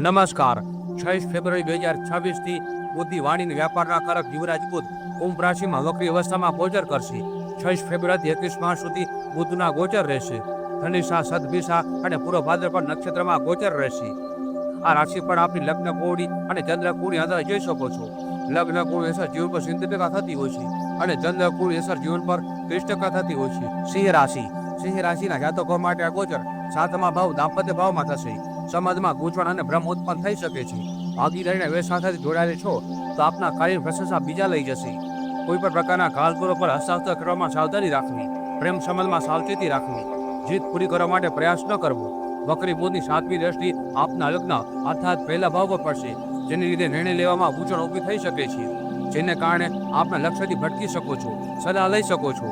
નમસ્કાર 6 ફેબ્રુઆરી 2026 થી બુદ્ધિ વાણીના વ્યાપારના કારક યુવરાજ બુધ કુંભ રાશિમાં વક્રી અવસ્થામાં ગોચર કરશે। 6 ફેબ્રુઆરીથી 21 માર્ચ સુધી બુધના ગોચર રહેશે। ધનિષ્ઠા, સદભિષા અને પૂર્વ ભાદ્રપદ નક્ષત્રમાં ગોચર રહેશે। આ રાશિ પર આપની લગ્ન કુંડી અને ચંદ્ર કુંડી અંદર જોઈ શકો છો। લગ્ન કુંડી અસર જીવન પર સિંધુકા થતી હોય છે અને ચંદ્ર કુંડી અસર જીવન પર ક્લિષ્ટતા થતી હોય છે। સિંહ રાશિના જાતકો માટે આ ગોચર 7મા ભાવ દાંપત્ય ભાવમાં થશે। સમાજમાં ગૂંચવણ અને ભ્રમ ઉત્પન્ન થઈ શકે છે। ભાગીદારીના વ્યવસાય સાથે જોડાયેલા છો તો આપના કાર્યની પ્રશંસા બીજા લઈ જશે। કોઈ પણ પ્રકારના કાગળો પર હસ્તાક્ષર કરવામાં સાવધાની રાખવી। પ્રેમ સંબંધમાં સાવચેતી રાખવી। જીત પૂરી કરવા માટે પ્રયાસ ન કરવો। વક્રી બુધની 7મી દ્રષ્ટિ આપના લગ્ન અર્થાત પહેલા ભાવ પર પડશે, જેને લીધે નિર્ણય લેવામાં ગૂંચવણ ઊભી થઈ શકે છે, જેને કારણે આપના લક્ષ્યથી ભટકી શકો છો, સલાહ લઈ શકો છો।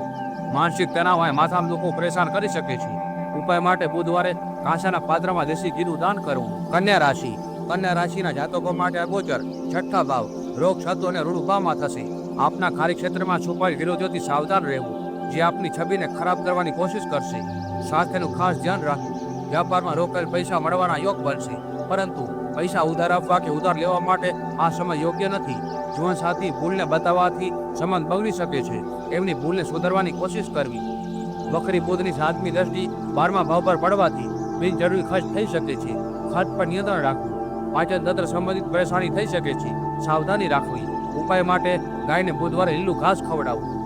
માનસિક તણાવ અને માથામાં લોકો પરેશાન કરી શકે છે। ઉપાય માટે બુધવારે કાંસાના પાત્રમાં દેશી ઘીનું દાન કરવું। કન્યા રાશિના જાતકો માટે આ ગોચર 6ઠા ભાવ રોગ, શત્રુ અને ઋણ ભાવમાં થશે। આપના કાર્યક્ષેત્રમાં છુપાયેલ વિરોધોથી સાવધાન રહેવું, જે આપની છબીને ખરાબ કરવાની કોશિશ કરશે। સ્વાસ્થ્યનું ખાસ ધ્યાન રાખવું। વ્યાપારમાં રોકાયેલ પૈસા મળવાના યોગ બનશે, પરંતુ પૈસા ઉધાર આપવા કે ઉધાર લેવા માટે આ સમય યોગ્ય નથી। જીવનસાથી ભૂલને બતાવવાથી સંબંધ બગડી શકે છે, એમની ભૂલને સુધારવાની કોશિશ કરવી। વક્રી બુધની 7મી દ્રષ્ટિ 12મા ભાવ પર પડવાથી બિનજરૂરી ખર્ચ થઈ શકે છે। ખર્ચ પર નિયંત્રણ રાખવું। પાચન તંત્ર સંબંધિત પરેશાની થઈ શકે છે, સાવધાની રાખવી। ઉપાય માટે ગાયને બુધવારે લીલું ઘાસ ખવડાવવું।